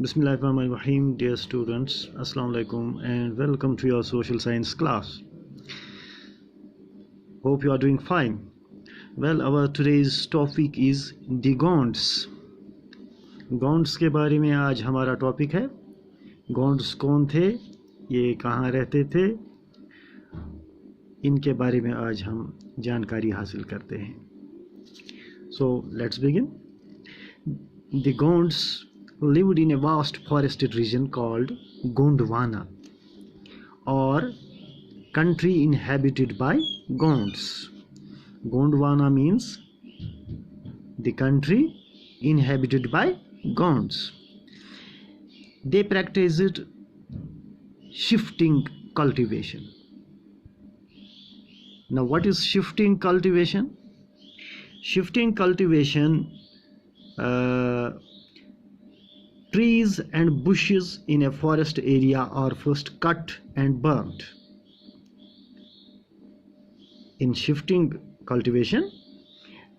Bismillahirrahmanirrahim, dear students, Assalamu alaikum and welcome to your social science class. Hope you are doing fine. Well, our today's topic is the Gonds. Gonds के बारे में आज हमारा topic है. Gonds कौन थे, ये कहाँ रहते थे, इनके बारे में आज हम जानकारी हासिल करते हैं. So let's begin. The Gonds lived in a vast forested region called Gondwana, or country inhabited by Gonds. Gondwana means the country inhabited by Gonds. They practiced shifting cultivation. Now, what is shifting cultivation? Shifting cultivation, trees and bushes in a forest area are first cut and burnt. In shifting cultivation,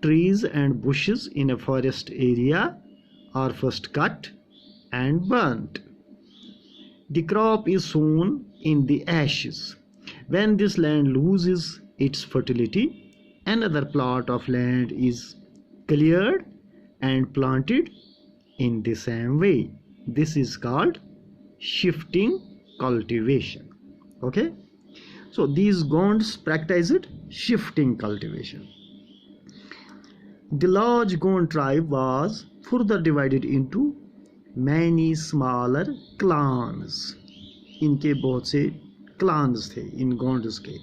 trees and bushes in a forest area are first cut and burnt. The crop is sown in the ashes. When this land loses its fertility, another plot of land is cleared and planted in the same way. This is called shifting cultivation. Okay, so these Gonds practiced shifting cultivation. The large Gond tribe was further divided into many smaller clans. इनके बहुत से clans थे इन Gonds के.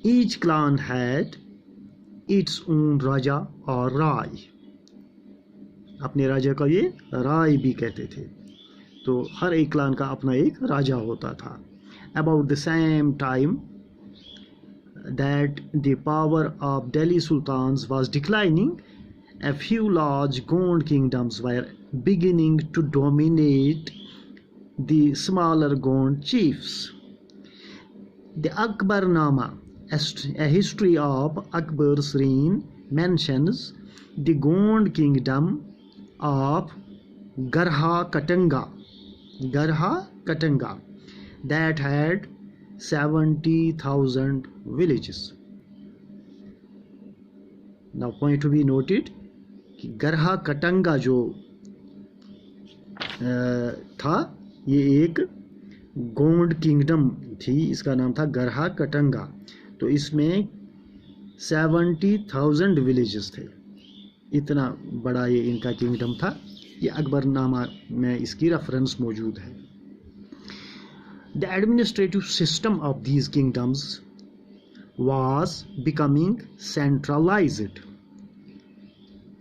Each clan had its own raja or rai. अपने राजा का ये राय भी कहते थे. तो हर एक क्लान का अपना एक राजा होता था. About the same time that the power of Delhi sultans was declining, a few large Gond kingdoms were beginning to dominate the smaller Gond chiefs. The Akbarnama, a history of Akbar's reign, mentions the Gond kingdom of Garha Katanga that had 70,000 villages. Now point to be noted कि Garha Katanga जो था ये एक Gond kingdom थी. इसका नाम था Garha Katanga. तो इसमें 70,000 विलेजेस थे. इतना बड़ा ये इनका किंगडम था. ये अकबरनामा में इसकी रेफरेंस मौजूद है. The administrative system of these kingdoms was becoming centralized.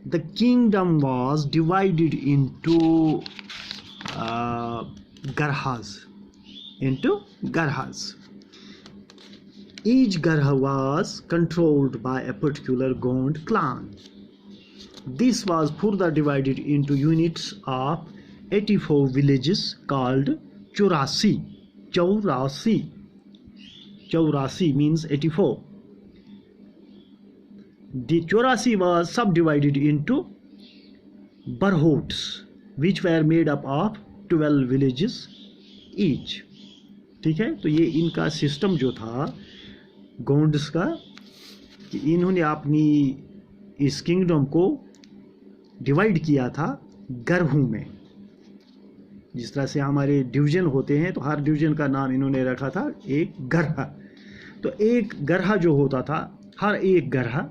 The kingdom was divided into garhas. Each garha was controlled by a particular Gond clan. This was further divided into units of 84 villages called Chaurasi. Chaurasi means 84. The Chaurasi was subdivided into barhots, which were made up of 12 villages each. ठीक है. तो ये इनका system जो था गोंड्स का, कि इन्होंने अपनी इस किंगडम को डिवाइड किया था गर्भों में. जिस तरह से हमारे डिवीजन होते हैं तो हर डिवीजन का नाम इन्होंने रखा था एक गरहा. तो एक गरहा जो होता था, हर एक गरहा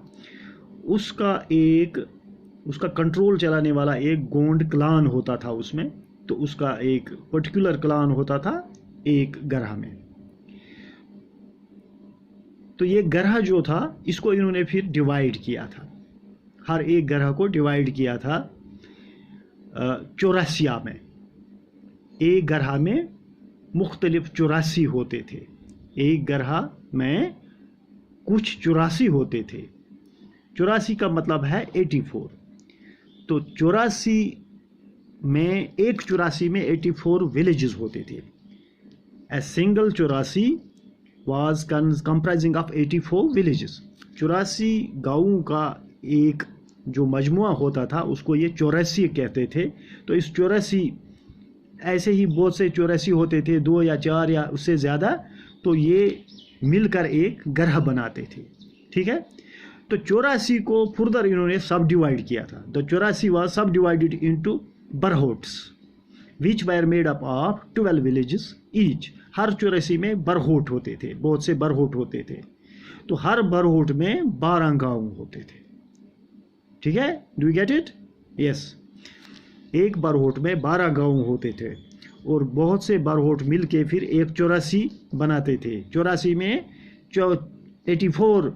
उसका कंट्रोल चलाने वाला एक गोंड क्लान होता था उसमें. तो उसका एक पर्टिकुलर क्लान होता था एक गरहा में. तो ये गरहा जो था इसको इन्होंने फिर डिवाइड किया था. हर एक गरहा को डिवाइड किया था 84 में. एक गरहा में मुख्तलिफ 84 होते थे. एक गरहा में कुछ 84 होते थे. 84 का मतलब है 84. तो 84 में 84 विलेजेस होते थे. A single 84 was comprising of 84 villages. 84 गाँवों का एक जो मजमुआ होता था उसको ये 84 कहते थे। तो इस 84 ऐसे ही बहुत से 84 होते थे, 2 या 4 या उससे ज़्यादा, तो ये मिलकर एक ग्रह बनाते थे। ठीक है, तो 84 को फर्दर इन्होंने सब डिवाइड किया था। The 84 was sub divided into बरहोट्स which were made up of 12 villages each. हर 84 में बरहोट होते थे, बहुत से बरहोट होते थे। तो हर बरहोट में 12 गांव होते थे। ठीक है, do you get it? Yes, एक बरहोट में 12 गांव होते थे और बहुत से बरहोट मिल के फिर एक 84 बनाते थे। 84 में 84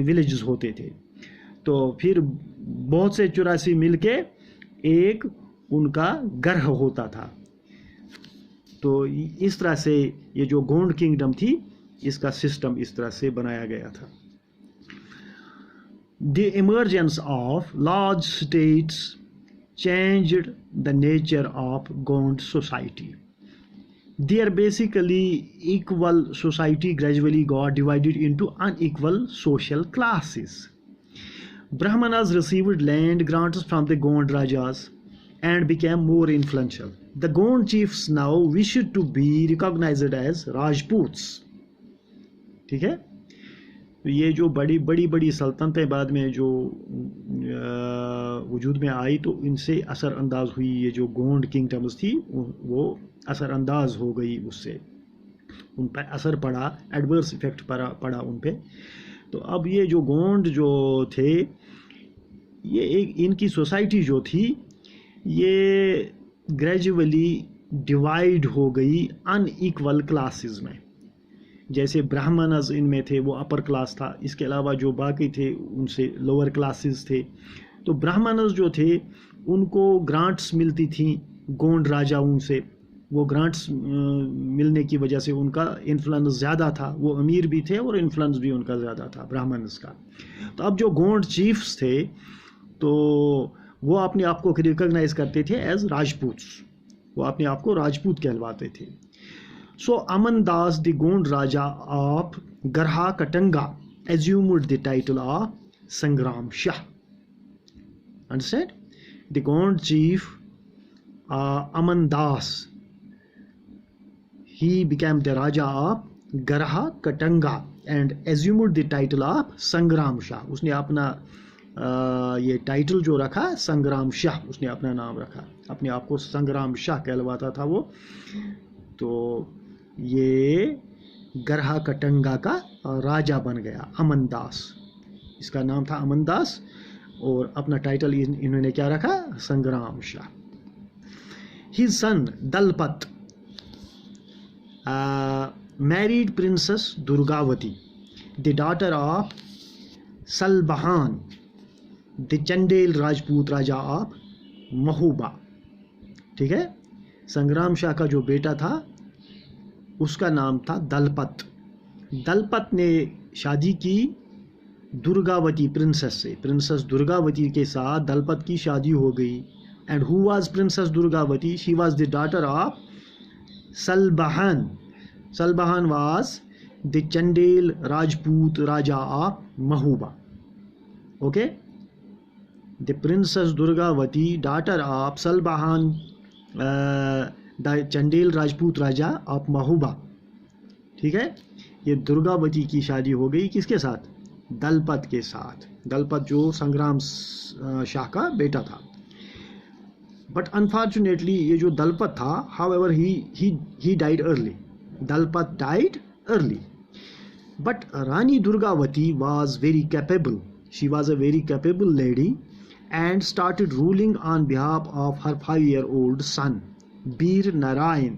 विलेजेस होते थे। तो फिर बहुत से 84 मिल के एक उनका ग्रह होता था। तो इस तरह से ये जो गोंड किंगडम थी, इसका सिस्टम इस तरह से बनाया गया था। The emergence of large states changed the nature of Gond society. Their basically equal society gradually got divided into unequal social classes. Brahmanas received land grants from the Gond Rajas and became more influential. The Gond chiefs now wished to be recognized as Rajputs. ठीक है, तो ये जो बड़ी बड़ी सल्तनतें बाद में जो वजूद में आई, तो इनसे असरअंदाज हुई। ये जो गोंड किंगडम्स थी वो असरअंदाज हो गई, उससे उन पर असर पड़ा, एडवर्स इफेक्ट पड़ा उन पे। तो अब ये जो गोंड जो थे, ये एक इनकी सोसाइटी जो थी ये ग्रेजुअली डिवाइड हो गई अनइक्वल क्लासेस में। जैसे ब्राह्मणस इनमें थे, वो अपर क्लास था, इसके अलावा जो बाकी थे उनसे लोअर क्लासेस थे। तो ब्राह्मणस जो थे उनको ग्रांट्स मिलती थी गोंड राजाओं से। वो ग्रांट्स मिलने की वजह से उनका इन्फ्लुएंस ज़्यादा था, वो अमीर भी थे और इन्फ्लुएंस भी उनका ज़्यादा था ब्राह्मणस का। तो अब जो गोंड चीफ्स थे तो वो अपने आप को रिकॉग्नाइज करते थे एज राजपूत्स, वो अपने आप को राजपूत कहलवाते थे। So Amandas, the Gond Raja of Garha Katanga, assumed the title of Sangram Shah. Understand? The Gond chief Amandas, he became the Raja of Garha Katanga and assumed the title of Sangram Shah. उसने अपना ये title जो रखा संग्राम शाह, उसने अपना नाम रखा, अपने आप को संग्राम शाह कहलवाता था वो। तो ये गरहा कटंगा का राजा बन गया, अमनदास, इसका नाम था अमनदास, और अपना टाइटल इन्होंने क्या रखा, Sangram Shah. His son Dalpat married princess Durgavati, the daughter of Salbahan, the Chandel Rajput raja of Mahoba. ठीक है, संग्राम शाह का जो बेटा था उसका नाम था दलपत। दलपत ने शादी की दुर्गावती प्रिंसेस से, प्रिंसेस दुर्गावती के साथ दलपत की शादी हो गई। And who was princess Durgavati? She was the daughter of Salbahan. Salbahan was the Chandel Rajput raja of Mahoba. Okay, the princess Durgavati daughter of Salbahan the Chandel Rajput raja of Mahoba. ठीक है, ये दुर्गावती की शादी हो गई किसके साथ? दलपत के साथ। दलपत जो संग्राम शाह का बेटा था। बट अनफॉर्चुनेटली ये जो दलपत था, however he died early. Dalpat died early. But Rani Durgavati was very capable, she was a very capable lady and started ruling on behalf of her 5-year-old son Bir Narayan.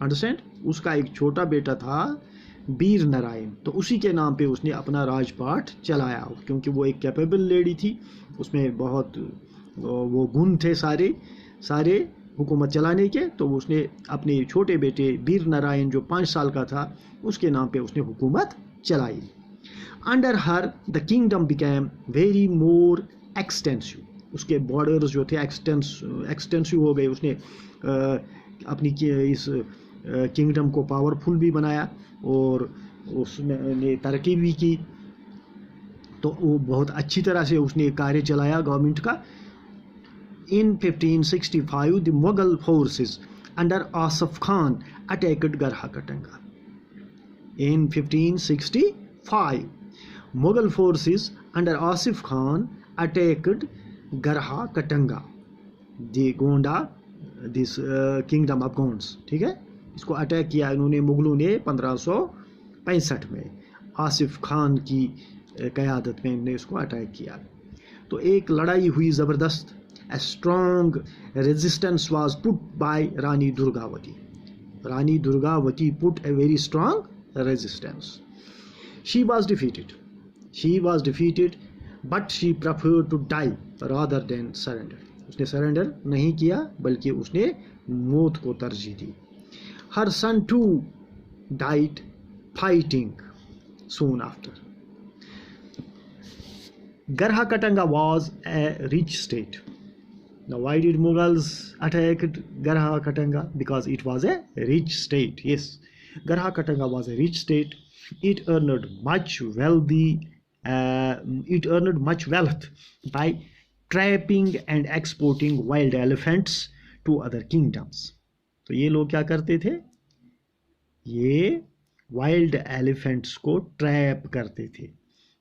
Understand? उसका एक छोटा बेटा था बीर नारायण, तो उसी के नाम पे उसने अपना राजपाट चलाया, क्योंकि वो एक कैपेबल लेडी थी, उसमें बहुत वो गुण थे सारे हुकूमत चलाने के। तो उसने अपने छोटे बेटे बीर नारायण जो 5 साल का था उसके नाम पे उसने हुकूमत चलाई। Under her the kingdom became very more extensive, उसके बॉर्डर्स जो थे एक्सटेंसिव हो गए। उसने अपनी इस किंगडम को पावरफुल भी बनाया और उसने तरक्की भी की। तो वो बहुत अच्छी तरह से उसने कार्य चलाया गवर्नमेंट का. In 1565, the Mughal forces under Asif Khan attacked Garha Katanga. In 1565, Mughal forces under Asif Khan attacked Garha Katanga, the Gonda, this kingdom of Gonds. ठीक है, इसको अटैक किया इन्होंने मुगलों ने 1565 में आसिफ खान की क़यादत में इन्होंने इसको अटैक किया. तो एक लड़ाई हुई ज़बरदस्त. A strong resistance was put by Rani Durgavati. Rani Durgavati put a very strong resistance. She was defeated. But she preferred to die rather than surrender. उसने surrender नहीं किया बल्कि उसने मौत को तरजीह दी. Her son too died fighting soon after. Garha Katanga was a rich state. Now, why did Mughals attack Garha Katanga? Because it was a rich state. Yes, Garha Katanga was a rich state. It earned much wealth by trapping and exporting wild elephants to other kingdoms. तो ये लोग क्या करते थे? ये wild elephants को trap करते थे,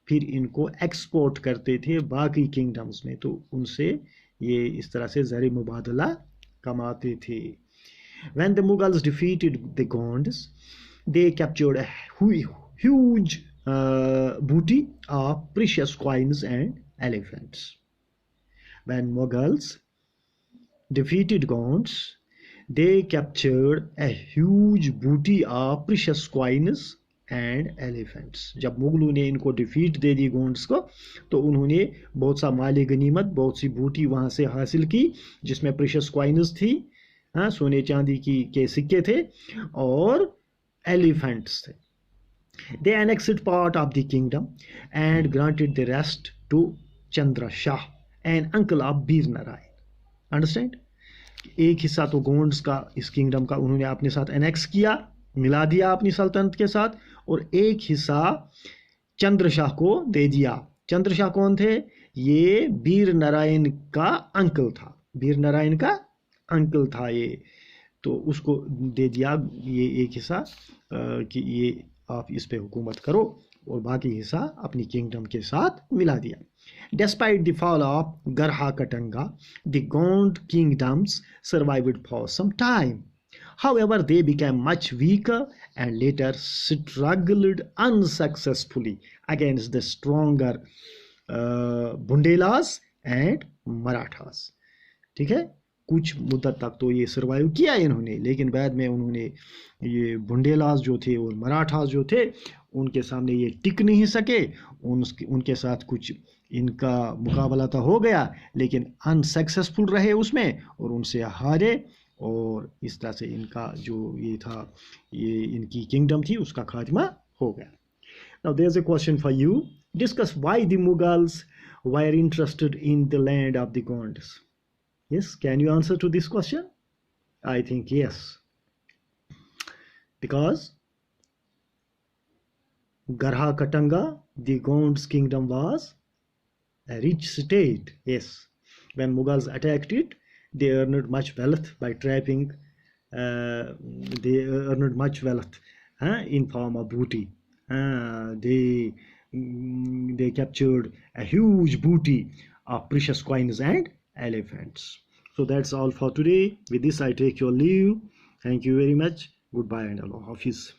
फिर इनको एक्सपोर्ट करते थे बाकी किंगडम्स में. तो उनसे ये इस तरह से ज़र मुबादला कमाते थे. When the Mughals defeated the Gonds, they captured a huge booty of precious coins and elephants. When Mughals defeated Gonds, they captured a huge booty of precious coins and elephants. जब मुगलों ने इनको डिफीट दे दी गोंड्स को, तो उन्होंने बहुत सा माली गनीमत, बहुत सी बूटी वहाँ से हासिल की जिसमें प्रेशियस कॉइन्स थी, हाँ, सोने चांदी के सिक्के थे और एलिफेंट्स थे. They annexed part of the kingdom and granted the rest to Chandra Shah an uncle of Veer Narayan. Understand? एक हिस्सा तो गोंड्स का, इस किंगडम का उन्होंने अपने साथ एनेक्स किया, मिला दिया अपनी सल्तनत के साथ, और एक हिस्सा चंद्रशाह को दे दिया. चंद्रशाह कौन थे? ये वीर नारायण का अंकल था. वीर नारायण का अंकल था ये. तो उसको दे दिया ये एक हिस्सा कि ये आप इस पे हुकूमत करो, और बाकी हिस्सा अपनी किंगडम के साथ मिला दिया. Despite the fall of Garha Katanga, the Gond kingdoms survived for some time. However, they became much weaker and later struggled unsuccessfully against the stronger Bundelas and Marathas. ठीक है, कुछ मुद्दत तक तो ये सर्वाइव किया इन्होंने, लेकिन बाद में उन्होंने ये बुंडेलास जो थे और मराठास जो थे उनके सामने ये टिक नहीं सके. उनके साथ कुछ इनका मुकाबला तो हो गया, लेकिन अनसक्सेसफुल रहे उसमें और उनसे हारे, और इस तरह से इनका जो ये था, ये इनकी किंगडम थी, उसका खात्मा हो गया. Now there's a question for you. Discuss why the Mughals were interested in the land of the Gonds. Yes, can you answer to this question? I think yes. Because Garha Katanga, the Gonds kingdom, was a rich state. Yes, when Mughals attacked it, they earned much wealth by trapping. They earned much wealth in form of booty. They captured a huge booty of precious coins and elephants. So that's all for today. With this I take your leave. Thank you very much. Goodbye and Allah Hafiz.